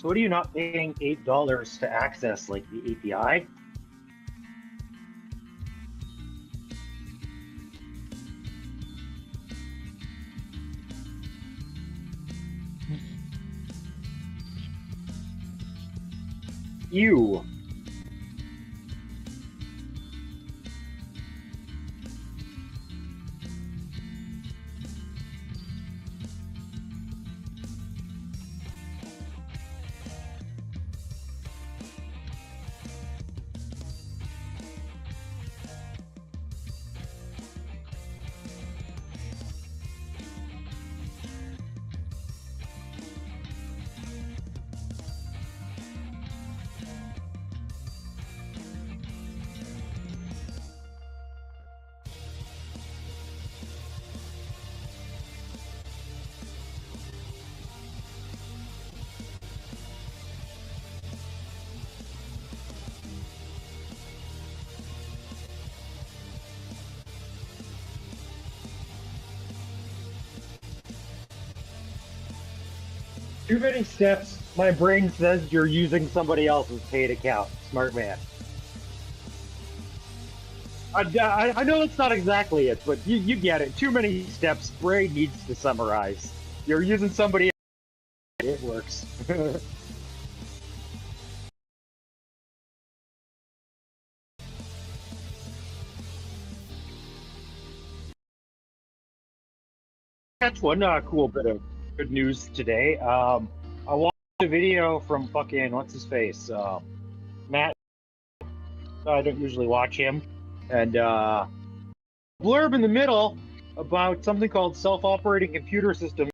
So what are you not paying $8 to access like the API? You. Too many steps. My brain says you're using somebody else's paid account. Smart man. I know it's not exactly it, but you get it. Too many steps. Brain needs to summarize. You're using somebody else. It works. That's one cool bit of good news today. I watched a video from fucking what's his face, Matt. I don't usually watch him, and blurb in the middle about something called self-operating computer system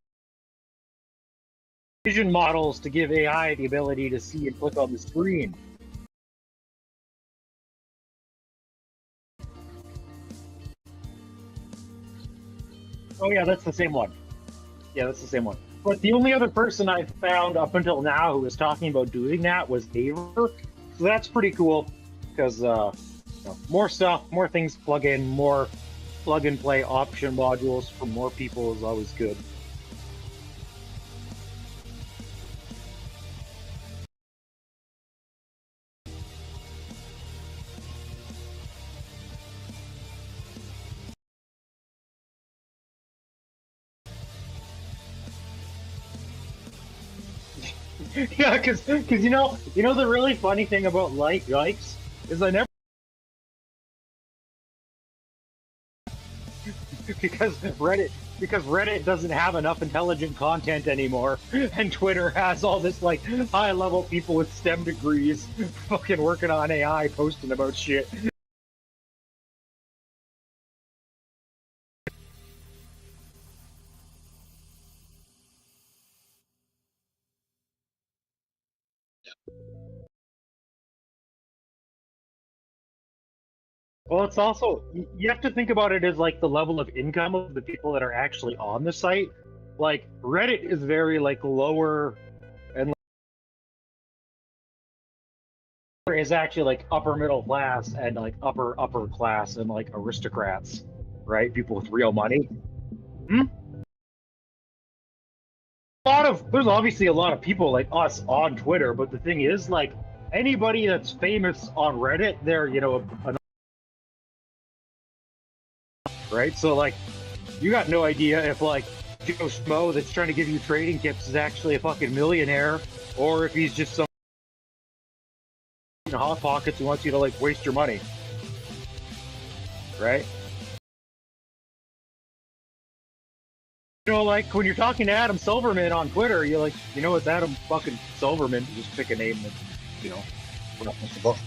vision models to give AI the ability to see and click on the screen. Oh yeah, that's the same one. Yeah, that's the same one. But the only other person I found up until now who was talking about doing that was Aver. So that's pretty cool because more stuff, more things plug in, more plug and play option modules for more people is always good. Yeah, because you know the really funny thing about like yikes is I never because Reddit doesn't have enough intelligent content anymore, and Twitter has all this like high level people with STEM degrees fucking working on AI posting about shit. Well, it's also you have to think about it as like the level of income of the people that are actually on the site. Like Reddit is very like lower and is actually like upper middle class and like upper class and like aristocrats, right? People with real money. Hmm? There's obviously a lot of people like us on Twitter, but the thing is like anybody that's famous on Reddit, they're right. So like you got no idea if like Joe Schmo that's trying to give you trading tips is actually a fucking millionaire, or if he's just some hot pockets who wants you to like waste your money, right? Like when you're talking to Adam Silverman on Twitter, you're like, it's Adam fucking Silverman. Just pick a name that, you know, we're not supposed to.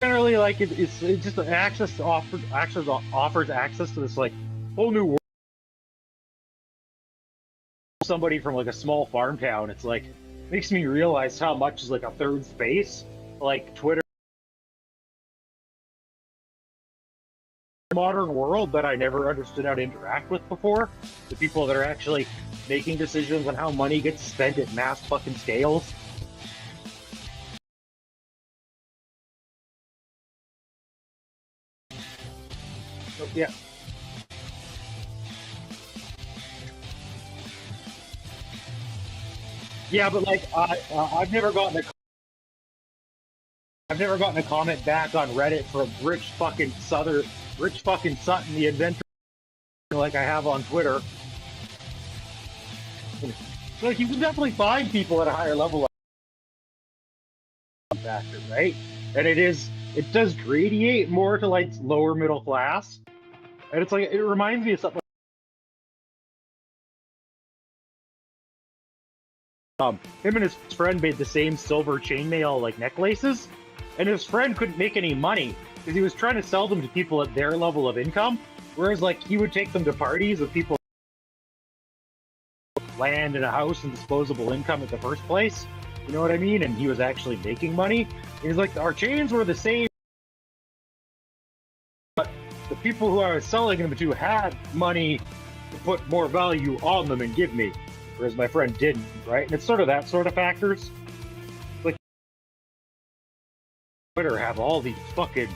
Generally, like it's just offers access to this like whole new world. Somebody from like a small farm town, it's like makes me realize how much is like a third space, like Twitter modern world that I never understood how to interact with before. The people that are actually making decisions on how money gets spent at mass fucking scales. yeah. Yeah, but like I've never gotten a comment back on Reddit from Rich fucking Sutton, the inventor, like I have on Twitter. So, like you can definitely find people at a higher level like factor, right? And it does gradiate more to like lower middle class. And it's like it reminds me of something. Him and his friend made the same silver chainmail like necklaces, and his friend couldn't make any money because he was trying to sell them to people at their level of income. Whereas like he would take them to parties with people with land and a house and disposable income at the first place. You know what I mean? And he was actually making money. He's like, our chains were the same, but the people who I was selling them to had money to put more value on them and give me, whereas my friend didn't, right? And it's sort of that sort of factors. Like Twitter have all these fucking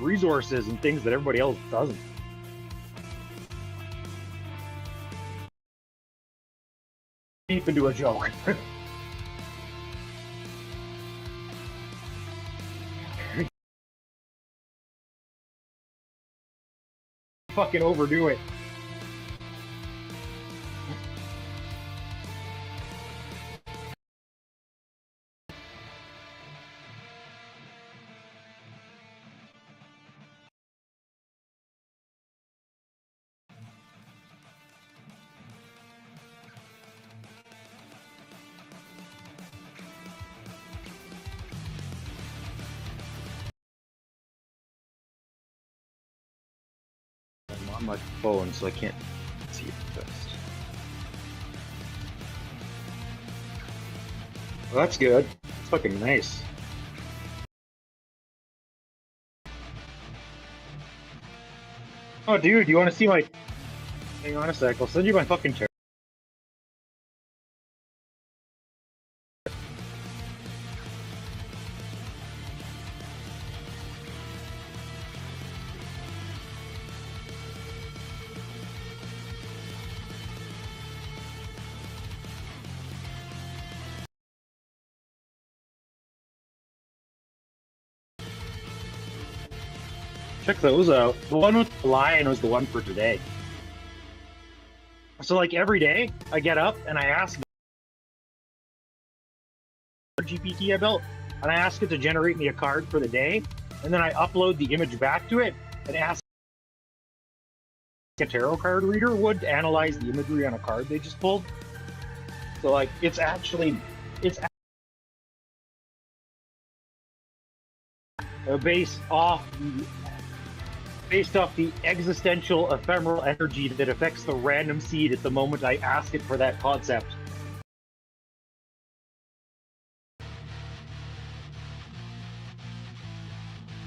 resources and things that everybody else doesn't. Deep into a joke. Fucking overdo it. I'm on my phone, so I can't see it best. Well, that's good. It's fucking nice. Oh, dude, you want to see my? Hang on a sec. I'll send you my fucking. Check those out. The one with the lion was the one for today. So like every day, I get up and I ask GPT I built, and I ask it to generate me a card for the day, and then I upload the image back to it and ask a tarot card reader would analyze the imagery on a card they just pulled. So like it's based off the existential ephemeral energy that affects the random seed at the moment I ask it for that concept.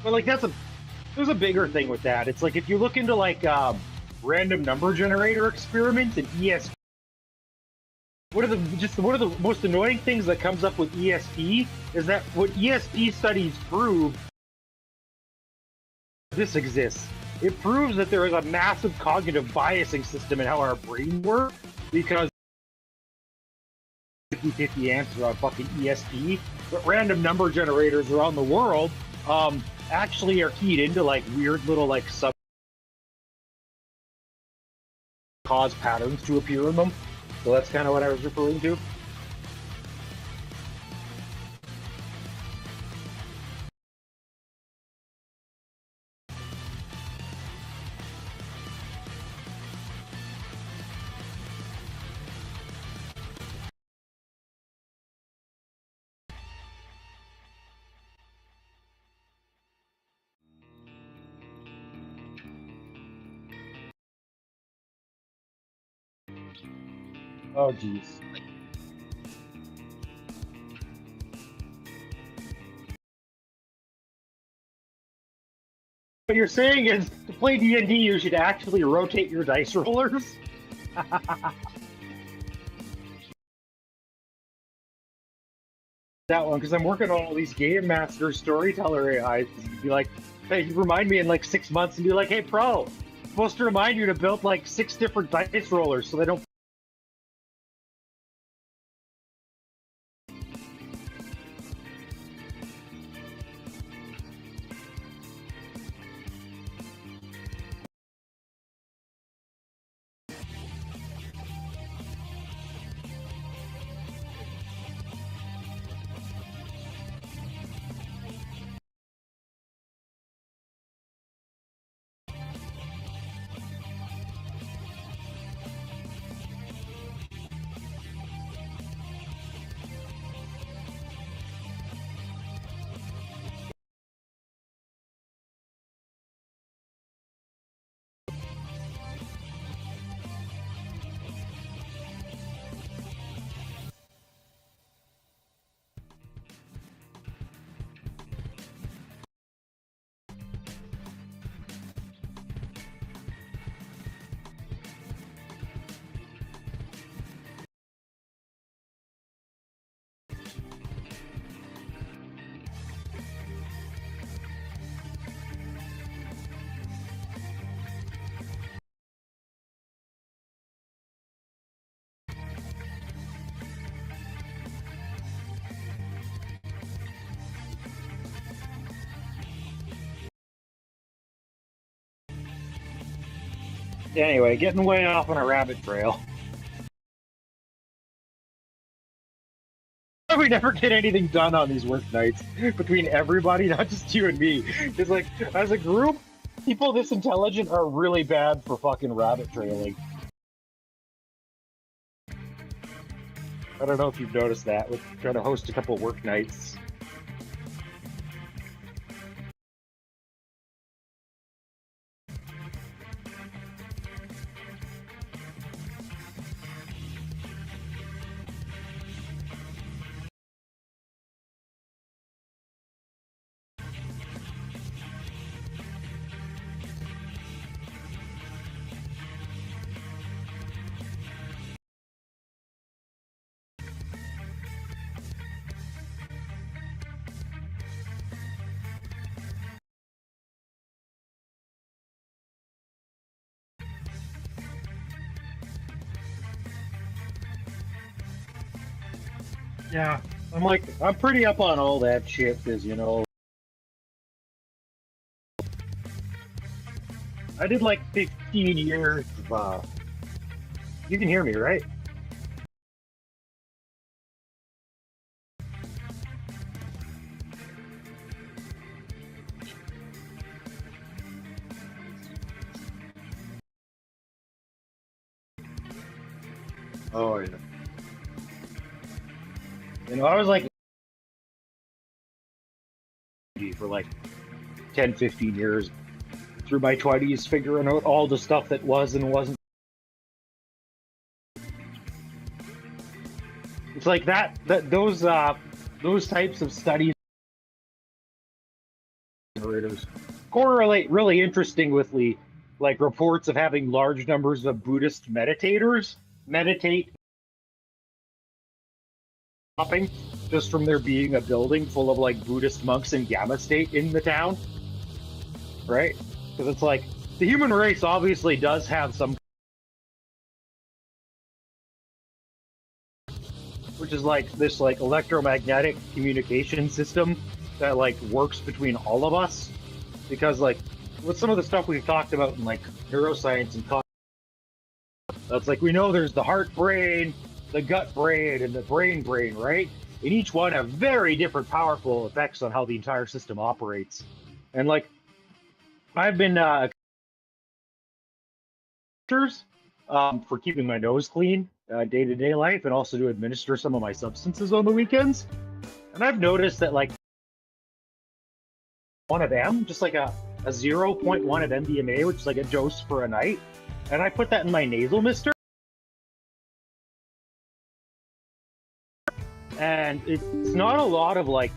But like there's a bigger thing with that. It's like if you look into like random number generator experiments and ESP, one of the most annoying things that comes up with ESP is that what ESP studies prove this exists. It proves that there is a massive cognitive biasing system in how our brain works because 50-50 answer on fucking ESP, but random number generators around the world actually are keyed into like weird little like sub cause patterns to appear in them. So that's kind of what I was referring to. Oh, geez. What you're saying is to play D&D, you should actually rotate your dice rollers. That one, because I'm working on all these game master storyteller AIs. You'd be like, Hey, you remind me in like 6 months and be like, hey, pro, I'm supposed to remind you to build like 6 different dice rollers so they don't. Anyway, getting way off on a rabbit trail. We never get anything done on these work nights between everybody, not just you and me. It's like, as a group, people this intelligent are really bad for fucking rabbit trailing. I don't know if you've noticed that. We're trying to host a couple work nights. Yeah, I'm pretty up on all that shit because, I did like 15 years of, you can hear me, right? Oh, yeah. I was like for like 10, 15 years through my 20s, figuring out all the stuff that was and wasn't. It's like those types of studies correlate really interesting with the like reports of having large numbers of Buddhist meditators meditate shopping just from there being a building full of like Buddhist monks in Gamma State in the town, right? Because it's like the human race obviously does have some, which is like this like electromagnetic communication system that like works between all of us. Because like with some of the stuff we've talked about in like neuroscience and that's like we know there's the heart brain, the gut brain, and the brain brain, right? And each one have very different powerful effects on how the entire system operates. And like I've been for keeping my nose clean day-to-day life and also to administer some of my substances on the weekends. And I've noticed that like one of them, just like a 0.1 of MDMA, which is like a dose for a night, and I put that in my nasal mister. And it's not a lot of like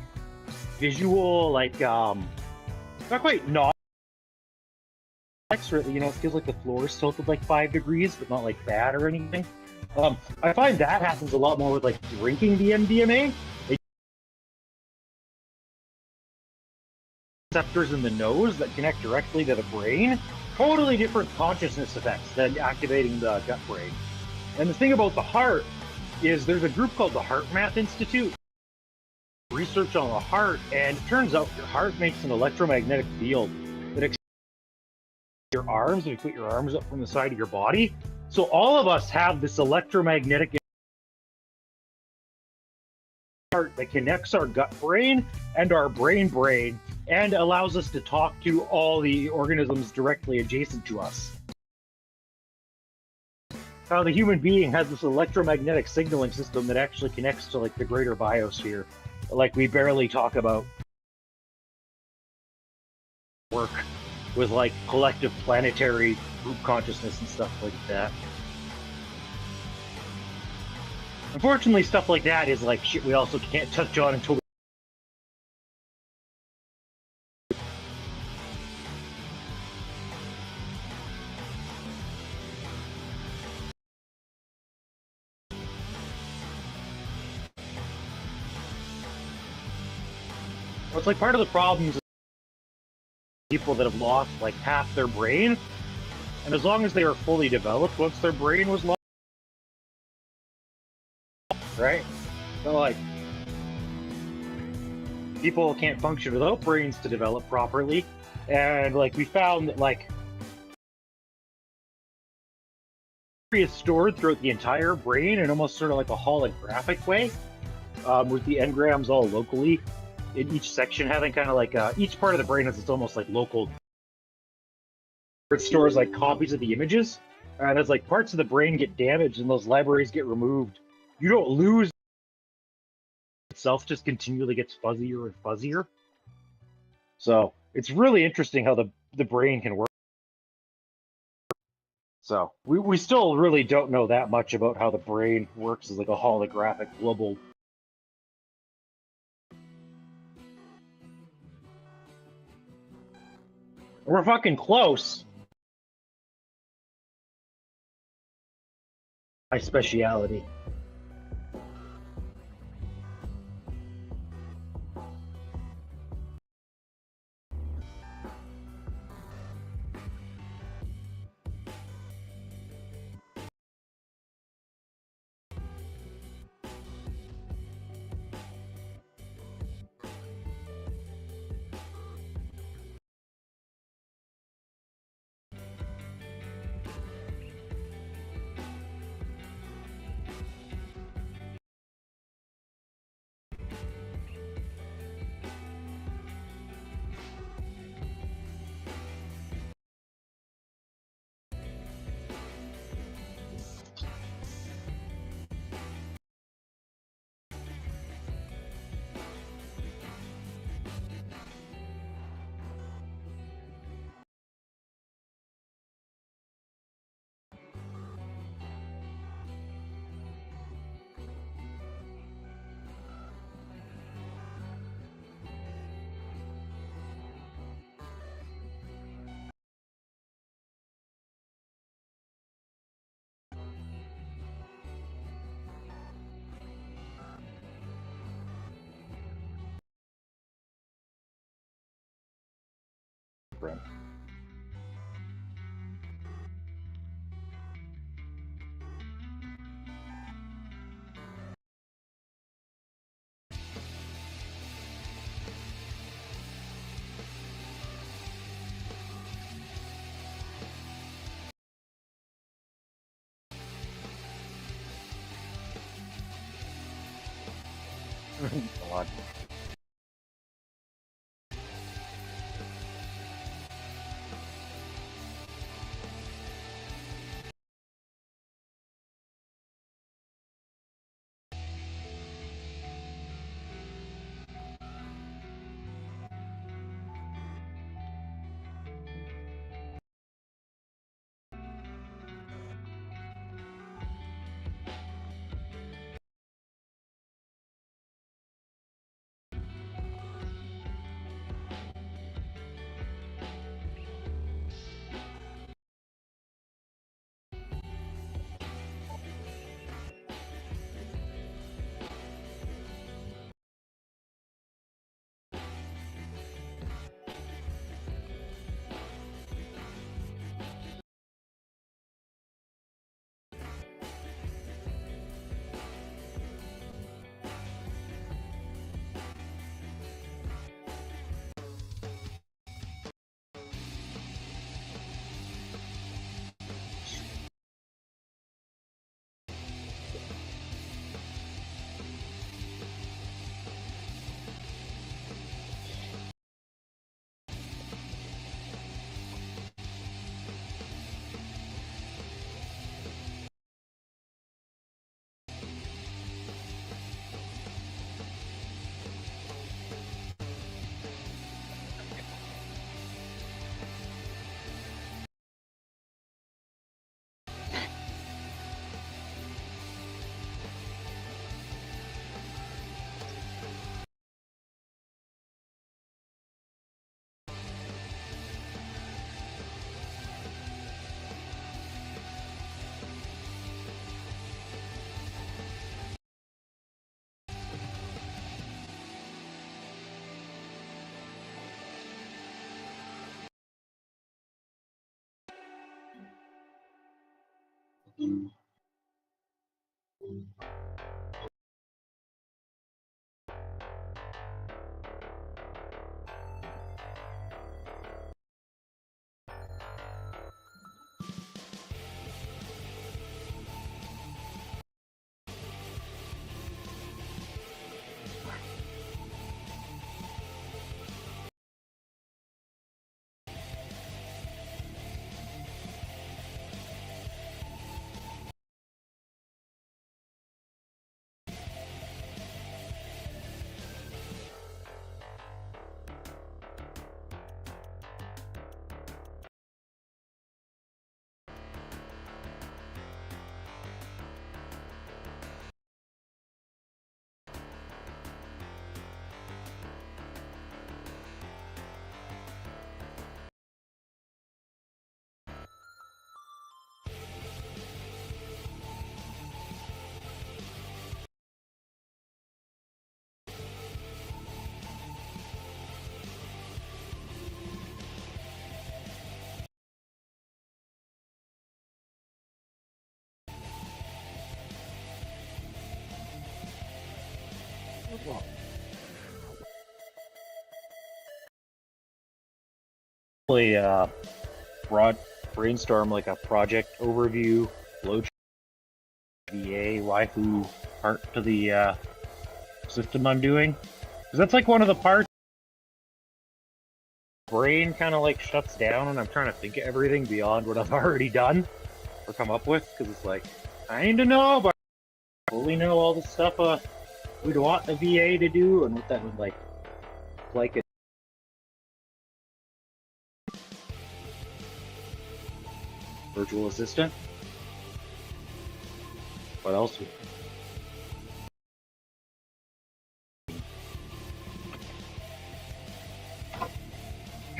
visual, like not quite not extra, it feels like the floor is tilted like 5 degrees, but not like bad or anything. I find that happens a lot more with like drinking the MDMA. receptors in the nose that connect directly to the brain. Totally different consciousness effects than activating the gut brain. And the thing about the heart is there's a group called the Heart Math Institute, research on the heart, and it turns out your heart makes an electromagnetic field that your arms, if you put your arms up from the side of your body. So all of us have this electromagnetic heart that connects our gut brain and our brain and allows us to talk to all the organisms directly adjacent to us. How the human being has this electromagnetic signaling system that actually connects to like the greater biosphere, like we barely talk about work with like collective planetary group consciousness and stuff like that. Unfortunately, stuff like that is like shit we also can't touch on until it's like part of the problems of people that have lost like half their brain, and as long as they are fully developed once their brain was lost, right? So like people can't function without brains to develop properly, and like we found that like is stored throughout the entire brain in almost sort of like a holographic way, with the engrams all locally in each section having kind of like each part of the brain has its almost like local. It stores like copies of the images, and as like parts of the brain get damaged and those libraries get removed, you don't lose itself; just continually gets fuzzier and fuzzier. So it's really interesting how the brain can work. So we still really don't know that much about how the brain works as like a holographic global. We're fucking close. My speciality. Right. God. Broad brainstorm like a project overview, flow VA, waifu part to the system I'm doing. Because that's like one of the parts brain kind of like shuts down and I'm trying to think of everything beyond what I've already done or come up with. Because it's like, I need to know, but I fully know all the stuff we'd want the VA to do and what that would like it. Virtual assistant. What else?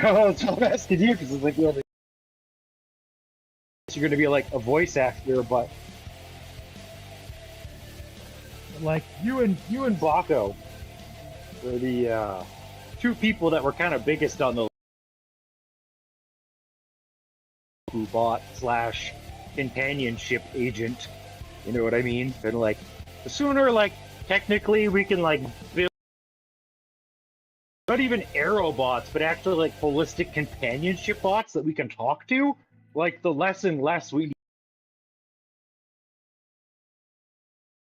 Oh, it's all asking you because it's like, well, you're going to be like a voice actor, but like you and Baco were the two people that were kind of biggest on the who bought / companionship agent. You know what I mean? And like, the sooner like technically we can like build not even arrow bots, but actually like holistic companionship bots that we can talk to, like the less and less we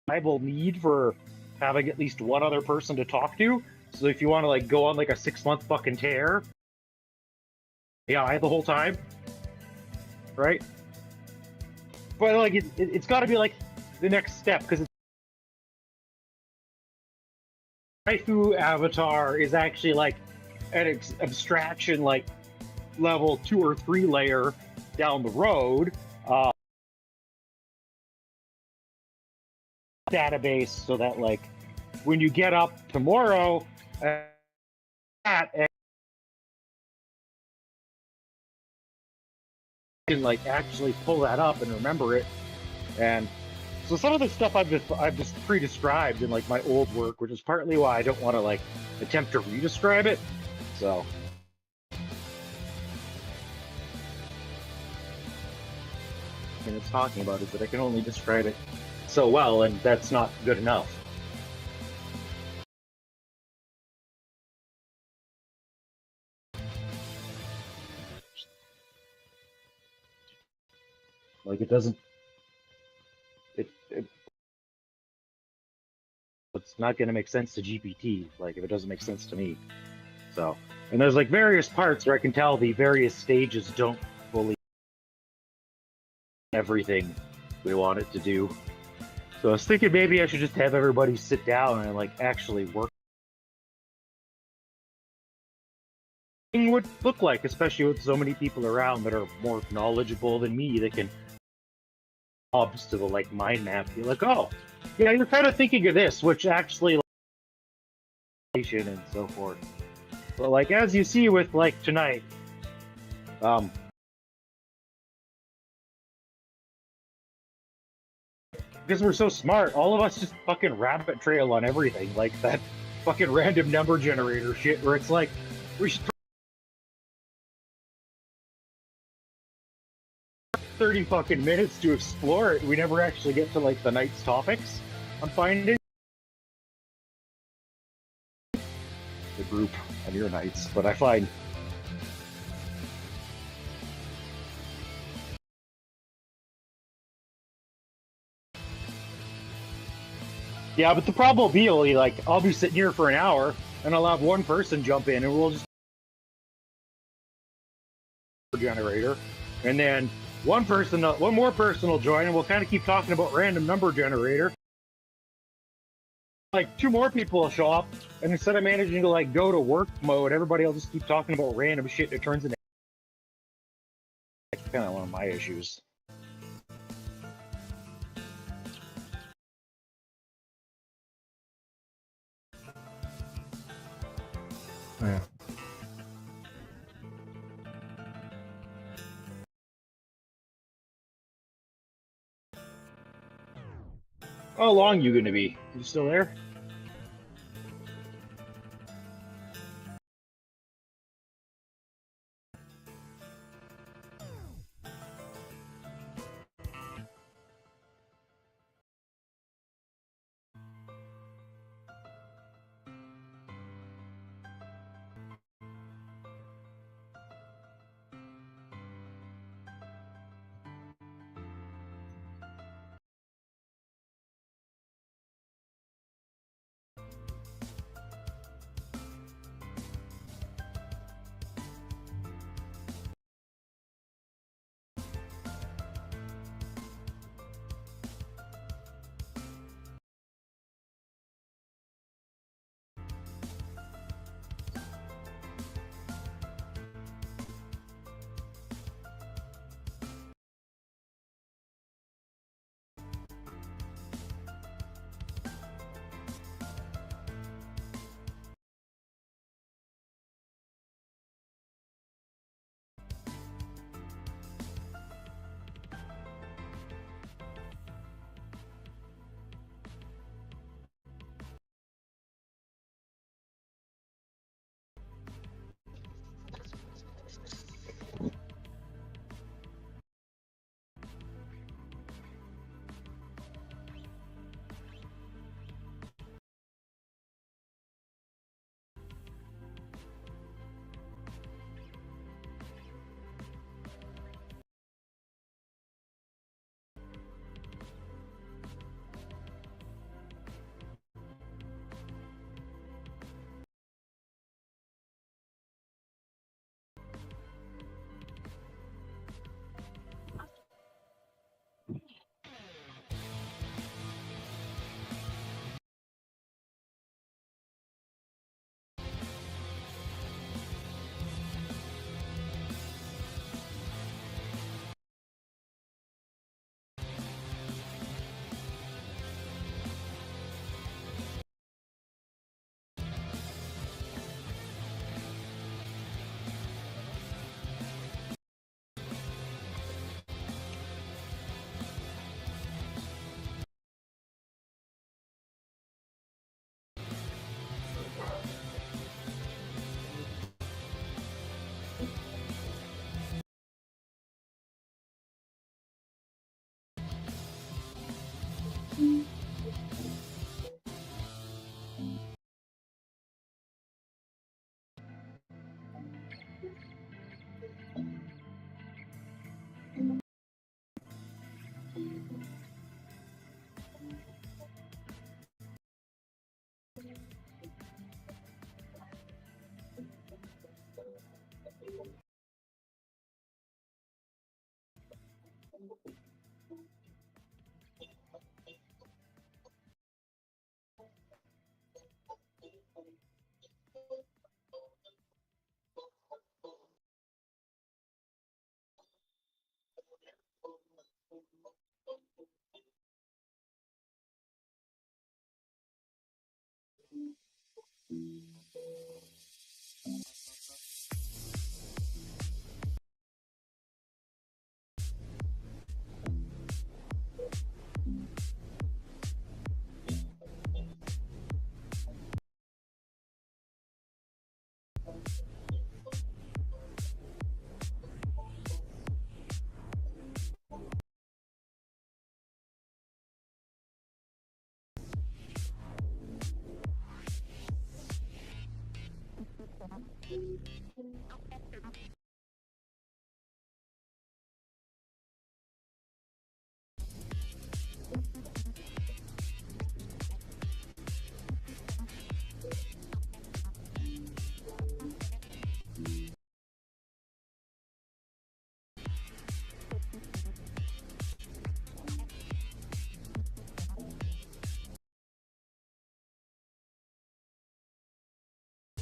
need for having at least one other person to talk to. So if you want to like go on like a 6-month fucking tear, yeah, I the whole time, right? But like it's got to be like the next step because waifu avatar is actually like an abstraction like level 2 or 3 layer down the road database so that like when you get up tomorrow and you can like actually pull that up and remember it. And so some of the stuff I've just pre-described in like my old work, which is partly why I don't want to like attempt to re-describe it. So and it's talking about is that I can only describe it so well, and that's not good enough. Like it doesn't. It's not going to make sense to GPT. Like if it doesn't make sense to me. So, and there's like various parts where I can tell the various stages don't fully everything we want it to do. So I was thinking maybe I should just have everybody sit down and like actually work. Would look like, especially with so many people around that are more knowledgeable than me that can obs to the like mind map. Be like, oh, yeah, you're kind of thinking of this, which actually like, and so forth. But like as you see with like tonight, because we're so smart, all of us just fucking rabbit trail on everything, like that fucking random number generator shit, where it's like we should 30 30 fucking minutes to explore it. We never actually get to like the night's topics. I'm finding the group on your nights, but I find yeah, but the problem will be like I'll be sitting here for an hour and I'll have one person jump in and we'll just generator, and then one more person will join and we'll kind of keep talking about random number generator. Like 2 more people will show up, and instead of managing to like go to work mode, everybody will just keep talking about random shit. It turns into kind of one of my issues. Yeah. How long you gonna be? You still there?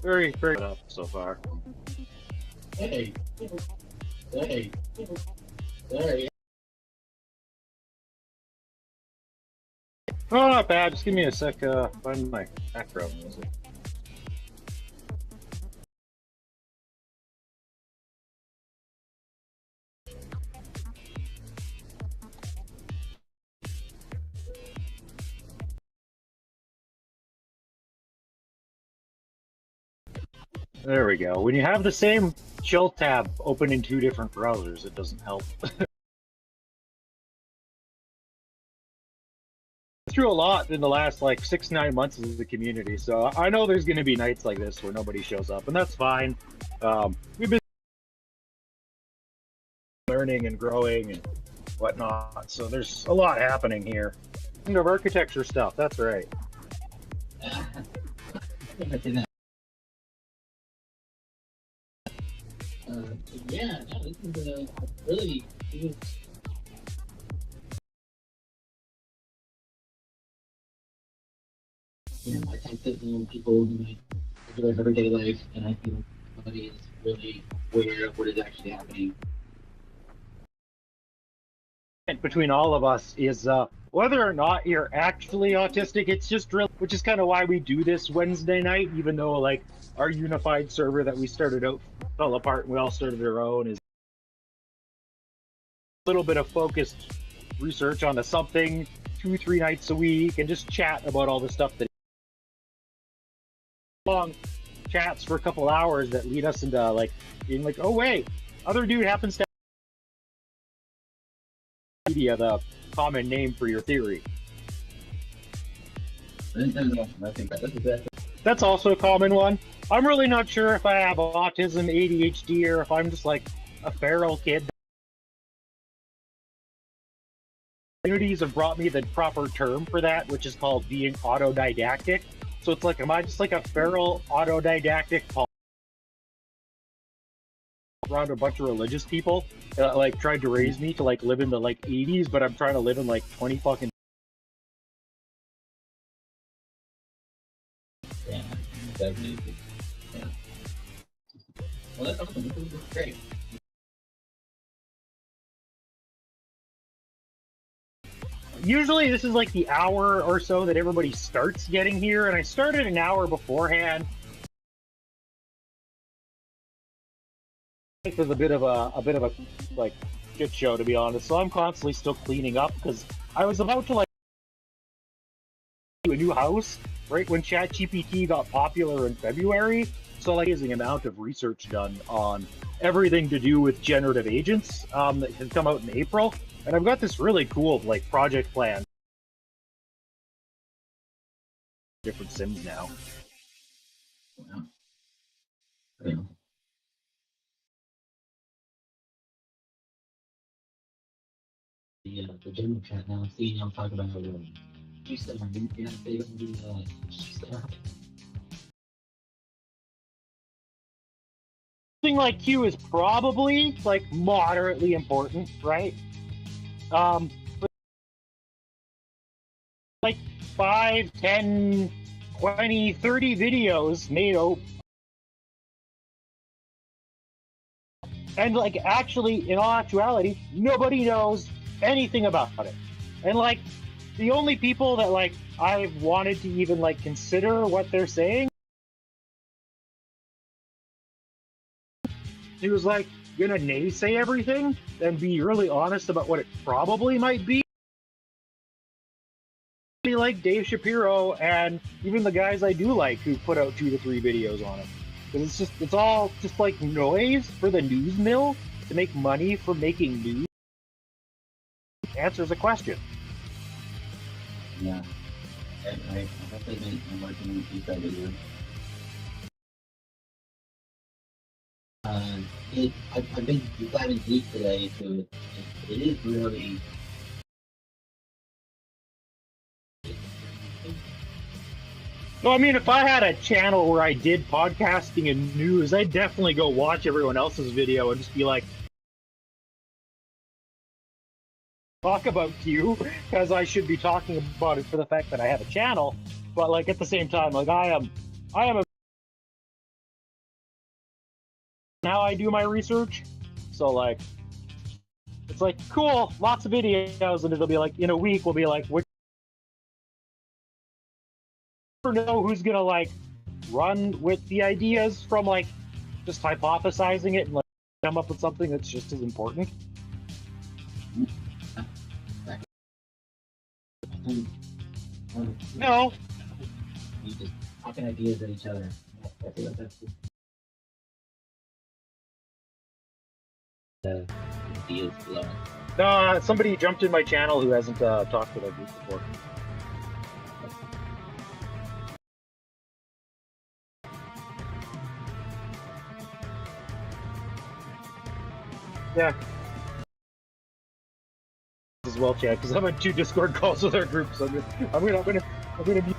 Very, very up so far. Hey, hey, hey. Oh, not bad. Just give me a sec. Find my background music. There we go. When you have the same chill tab open in two different browsers, it doesn't help. Through a lot in the last like 6-9 months as a community, so I know there's going to be nights like this where nobody shows up, and that's fine. We've been learning and growing and whatnot, so there's a lot happening here. Kind of architecture stuff, that's right. Yeah, no, this is really. I think that people in their everyday life, and I feel nobody is really aware of what is actually happening. Between all of us is whether or not you're actually autistic. It's just real, which is kind of why we do this Wednesday night, even though like our unified server that we started out fell apart and we all started our own, is a little bit of focused research onto something 2-3 nights a week and just chat about all the stuff that long chats for a couple hours that lead us into like being like, oh wait, other dude happens to media, the common name for your theory. That's also a common one. I'm really not sure if I have autism, ADHD, or if I'm just like a feral kid. Communities have brought me the proper term for that, which is called being autodidactic. So it's like, am I just like a feral autodidactic around a bunch of religious people that like tried to raise me to like live in the like 80s, but I'm trying to live in like 20 fucking. Yeah, definitely. Yeah. Well, that's awesome. This is great. Usually this is like the hour or so that everybody starts getting here, and I started an hour beforehand. It was a bit of a like shit show, to be honest. So I'm constantly still cleaning up because I was about to like do a new house right when ChatGPT got popular in February. So like, amazing amount of research done on everything to do with generative agents that has come out in April, and I've got this really cool like project plan. Different sims now. Wow. Yeah. The general chat now, seeing I'm talking about you said my new piano they don't do stuff. Something like Q is probably like moderately important, right? Like 5, 10, 20, 30 videos made out. And like actually, in all actuality, nobody knows anything about it. And like the only people that like I've wanted to even like consider what they're saying, he was like gonna naysay everything and be really honest about what it probably might be. Like Dave Shapiro and even the guys I do like who put out 2 to 3 videos on it. Because it's all just like noise for the news mill to make money from making news. Answers a question. Yeah. I have to admit, I'm working on a few videos. I've been diving deep today, so it is really. No, I mean, if I had a channel where I did podcasting and news, I'd definitely go watch everyone else's video and just be like, talk about you, because I should be talking about it for the fact that I have a channel. But like at the same time, like I am a how I do my research. So like, it's like cool, lots of videos, and it'll be like in a week we'll be like, we never know who's gonna like run with the ideas from like just hypothesizing it and like come up with something that's just as important. No, You just talking ideas at each other. I feel like that's the ideas flowing. no, somebody jumped in my channel who hasn't talked to that group before. Yeah. As well, Chad, because I'm on 2 Discord calls with our group, so I'm gonna be.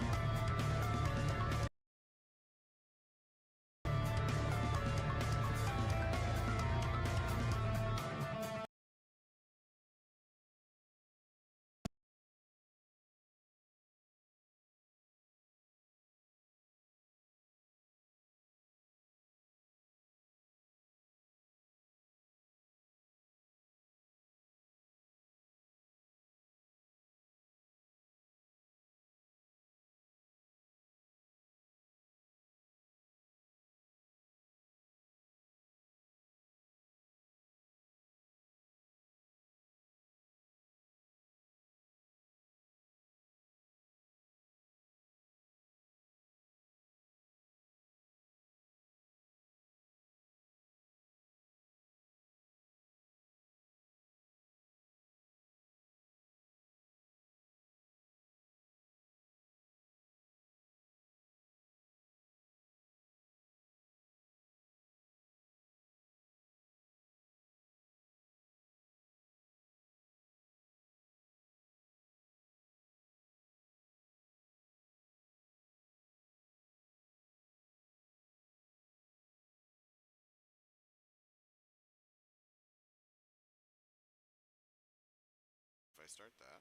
If I start that.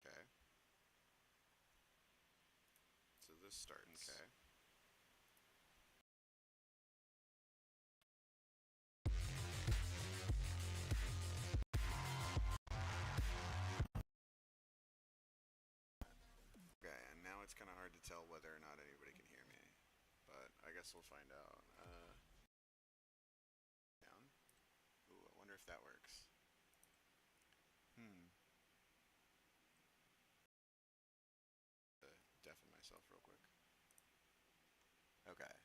Okay. So this starts. Okay. Okay, and now it's kind of hard to tell whether or not anybody can hear me. But I guess we'll find out. Down. Ooh, I wonder if that works. Deafen myself real quick. Okay.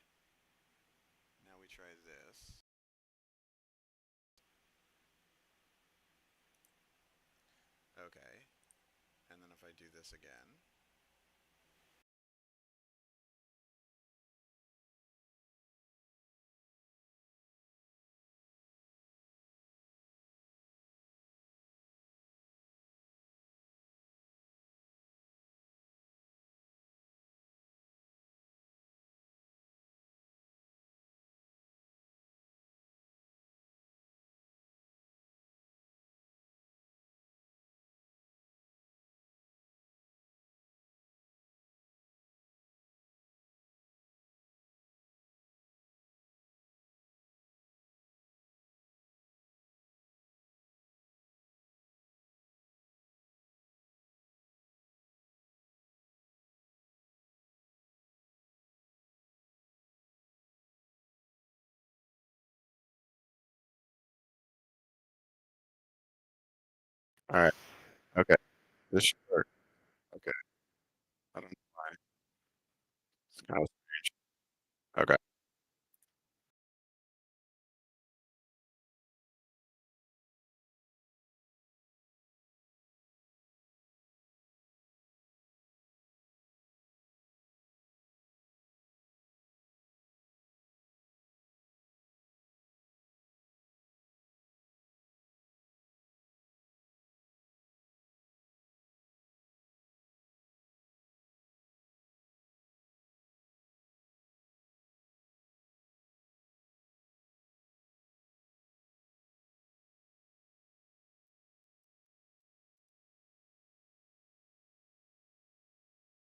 Now we try this. Okay. And then if I do this again. All right. Okay. This should work. Okay. I don't know why. It's kind of strange. Okay.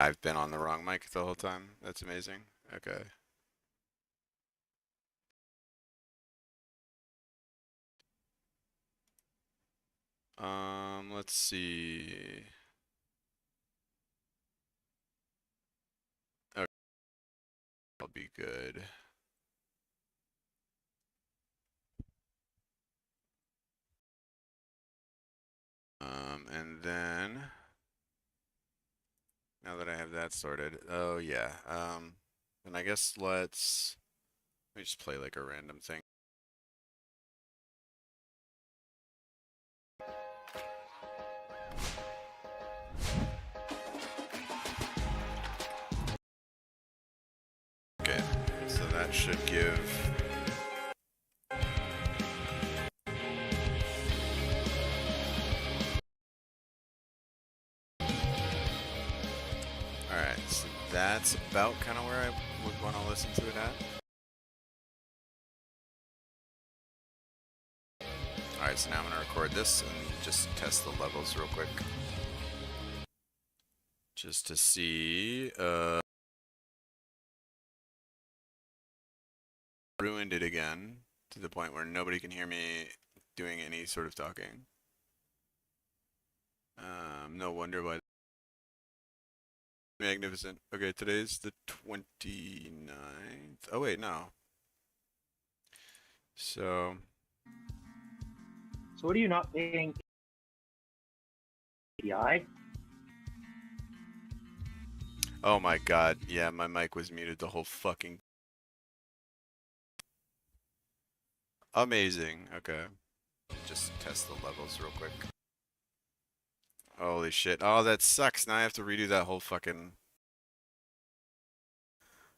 I've been on the wrong mic the whole time. That's amazing. Okay. Let's see. Okay, I'll be good. And then now that I have that sorted, oh yeah. And I guess let me just play like a random thing. Okay, so that should give. Alright, so that's about kind of where I would want to listen to it at. Alright, so now I'm going to record this and just test the levels real quick. Just to see, ruined it again to the point where nobody can hear me doing any sort of talking. No wonder why. Magnificent. Okay, today's the 29th. Oh wait, no. So what are you not paying API? oh my god, yeah, my mic was muted the whole fucking. Amazing. Okay. Just test the levels real quick. Holy shit. Oh, that sucks. Now I have to redo that whole fucking.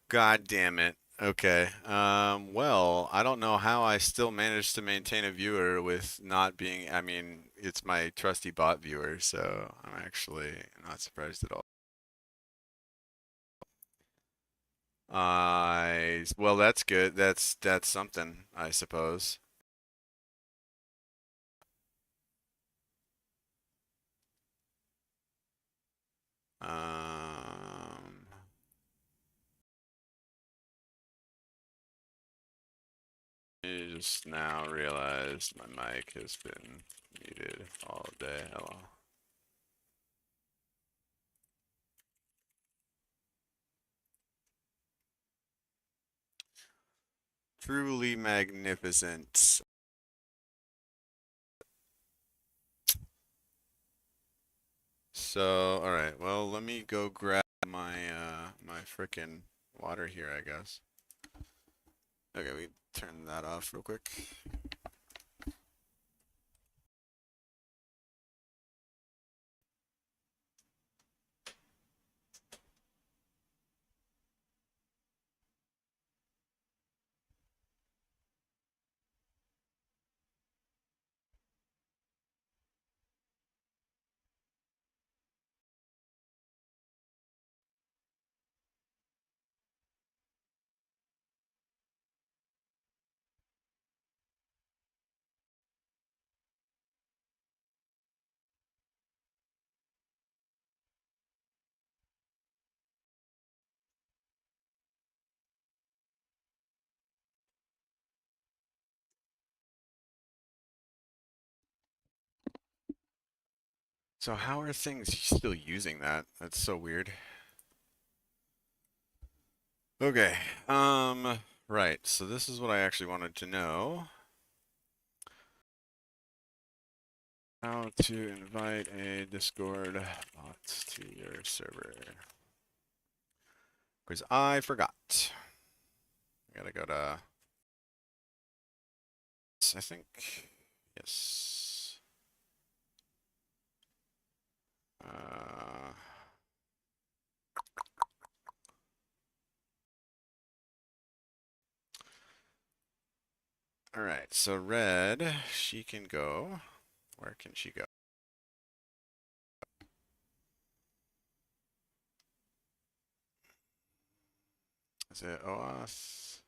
God damn it. Okay. Well, I don't know how I still managed to maintain a viewer with not being, I mean, it's my trusty bot viewer, so I'm actually not surprised at all. Well, that's good. That's something, I suppose. Um, I just now realized my mic has been muted all day. Hello. Truly magnificent. So, all right. Well, let me go grab my my frickin' water here, I guess. Okay, we turn that off real quick. So how are things still using that? That's so weird. Okay. Right. So this is what I actually wanted to know. How to invite a Discord bot to your server. Because I forgot. I gotta go to. I think. Yes. All right, so Red, she can go. Where can she go? Is it OAuth?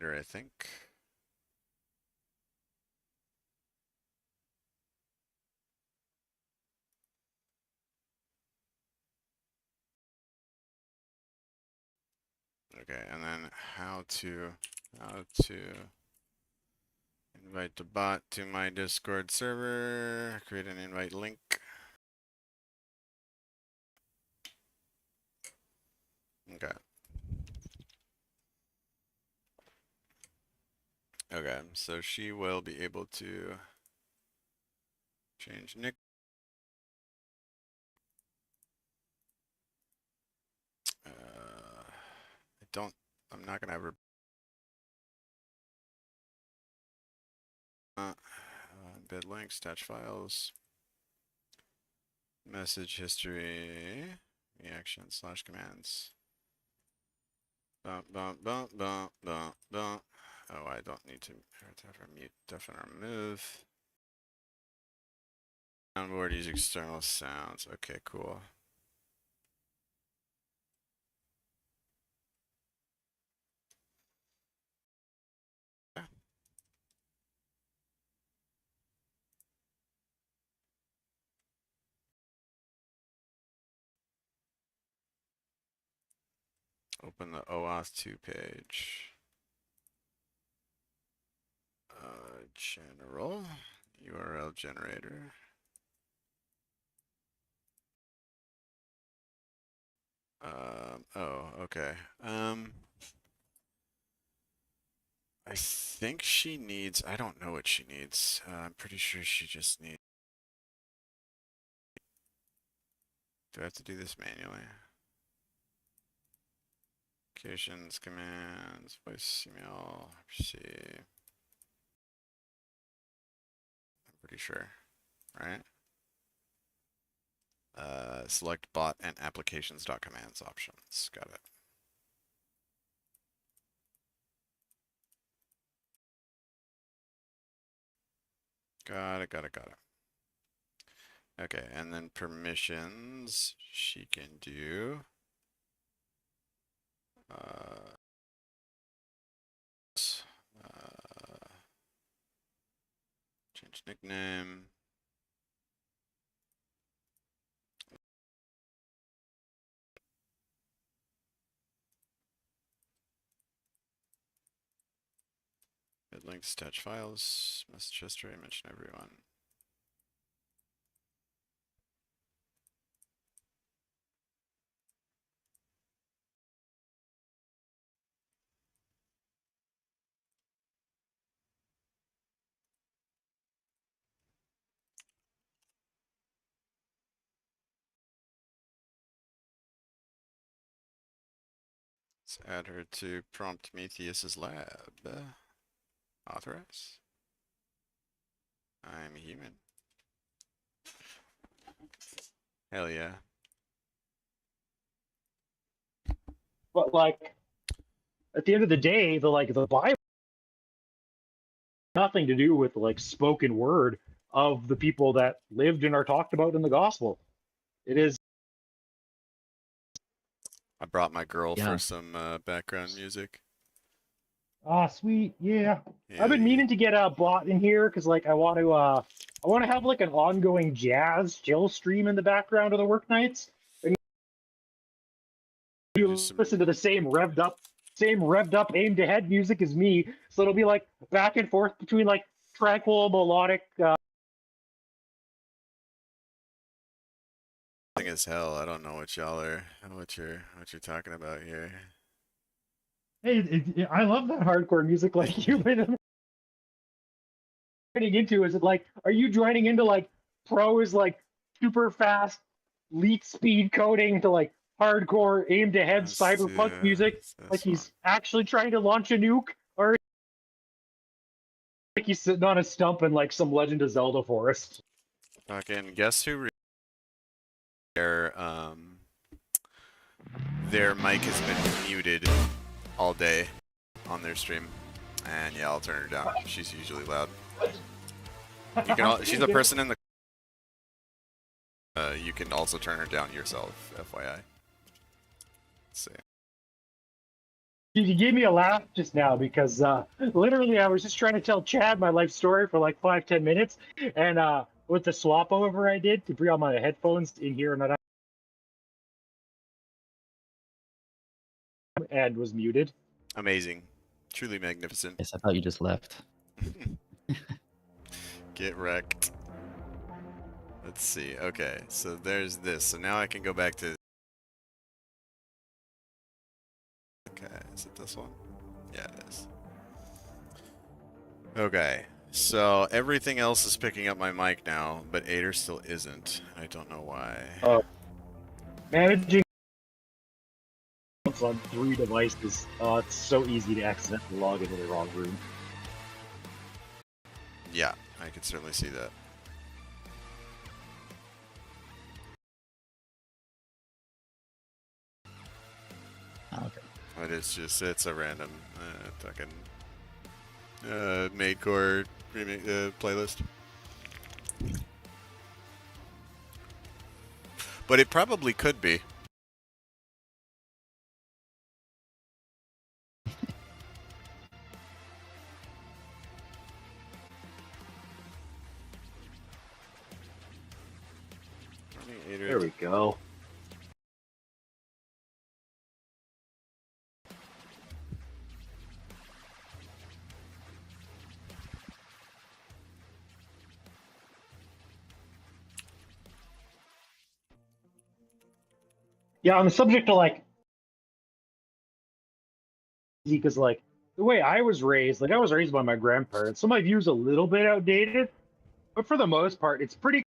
I think. Okay, and then how to invite the bot to my Discord server, create an invite link. Okay. Okay, so she will be able to change nick. I'm not gonna have her. Embed links, attach files, message history, reaction slash commands. Bump, bump, bump, bump, bump, bump. Oh, I don't need to mute, definitely remove. Onboard use external sounds. Okay, cool. Open the OAuth 2 page. General URL generator. Oh, okay. I think she needs, I don't know what she needs. I'm pretty sure she just needs. Do I have to do this manually? Applications, commands, voice, email, see. I'm pretty sure, right? Select bot and applications.commands options. Got it. Got it, got it, got it. Okay, and then permissions, she can do. Change nickname. Add links, attach files, message history, mention everyone. Let's add her to Prometheus's lab. Authorize. I'm human. Hell yeah. But like, at the end of the day, the Bible nothing to do with like spoken word of the people that lived and are talked about in the gospel. It is. I brought my girl Yeah. for some background music. Ah, sweet, yeah. Yeah, I've been yeah. meaning to get a bot in here because like I want to have like an ongoing jazz chill stream in the background of the work nights. And Do you some, listen to the same revved up, aimed ahead music as me, so it'll be like back and forth between like tranquil melodic. as hell. I don't know what y'all are, what you're talking about here. Hey, I love that hardcore music like you've been joining into. Is it like, are you joining into like pros like super fast leet speed coding to like hardcore aimed ahead Let's do cyberpunk music? Like this one. he's actually trying to launch a nuke, or like he's sitting on a stump in like some Legend of Zelda forest. Fucking guess who their mic has been muted all day on their stream. And yeah, I'll turn her down. She's usually loud. You can she's a person in the you can also turn her down yourself, FYI. Let's see. You gave me a laugh just now because literally I was just trying to tell Chad my life story for like 5-10 minutes, and with the swap over I did to bring all my headphones in here, and and was muted. Amazing. Truly magnificent. Yes, I thought you just left. Get wrecked. Let's see. Okay, so there's this. So now I can go back to... Okay, is it this one? Yeah, it is. Okay, so everything else is picking up my mic now, but Ader still isn't. I don't know why. Managing on 3 devices. It's so easy to accidentally log into the wrong room. Yeah, I can certainly see that. Okay. But it's a random fucking made core playlist. But it probably could be. There we go. Yeah, on the subject of like, because like the way I was raised, like I was raised by my grandparents, so my view's a little bit outdated, but for the most part, it's pretty.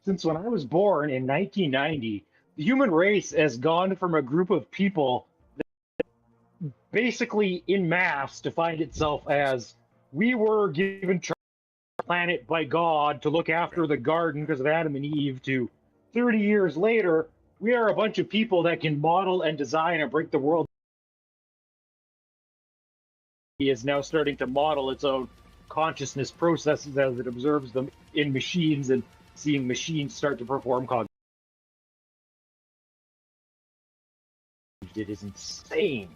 Since when I was born in 1990, the human race has gone from a group of people that basically in mass defined itself as we were given the planet by God to look after the garden because of Adam and Eve to 30 years later, we are a bunch of people that can model and design and break the world. He is now starting to model its own consciousness processes as it observes them in machines and seeing machines start to perform cognition. It is insane.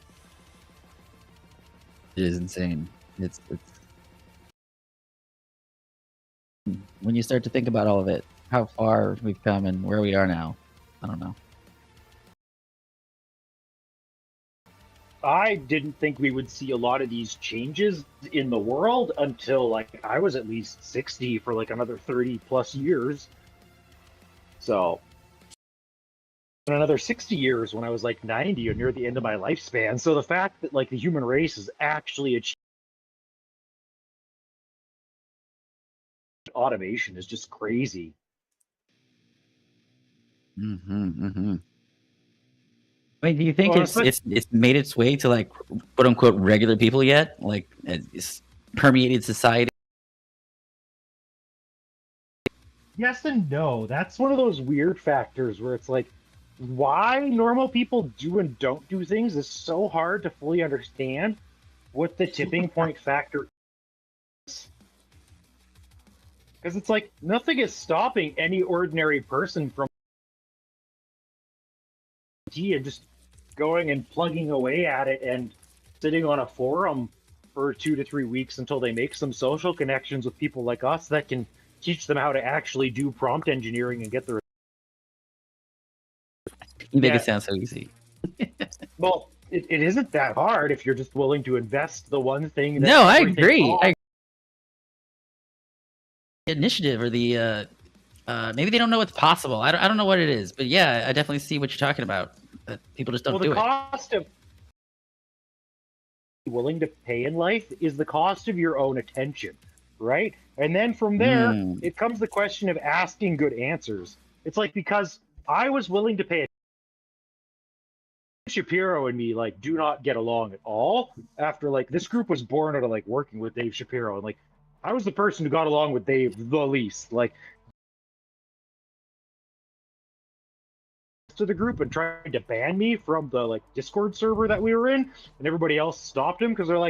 It is insane. It's when you start to think about all of it, how far we've come and where we are now. I don't know. I didn't think we would see a lot of these changes in the world until like I was at least 60 for like another 30 plus years. So another 60 years when I was like 90 or near the end of my lifespan. So the fact that like the human race has actually achieved automation is just crazy. Wait, do you think it's made its way to like quote unquote regular people yet? Like it's permeated society? Yes and no. That's one of those weird factors where it's like why normal people do and don't do things is so hard to fully understand what the tipping point factor is. Because it's like nothing is stopping any ordinary person from and just going and plugging away at it and sitting on a forum for 2 to 3 weeks until they make some social connections with people like us that can teach them how to actually do prompt engineering and get their. You make it sound so easy. Well, it isn't that hard if you're just willing to invest the one thing. That no, I agree. Initiative or the maybe they don't know what's possible. I don't know what it is, but yeah, I definitely see what you're talking about. People just don't do it. The cost of willing to pay in life is the cost of your own attention, right? And then from there, it comes the question of asking good answers. It's like because I was willing to pay. Shapiro and me like do not get along at all. After like this group was born out of like working with Dave Shapiro, and like I was the person who got along with Dave the least. Like to the group and tried to ban me from the like Discord server that we were in, and everybody else stopped him because they're like,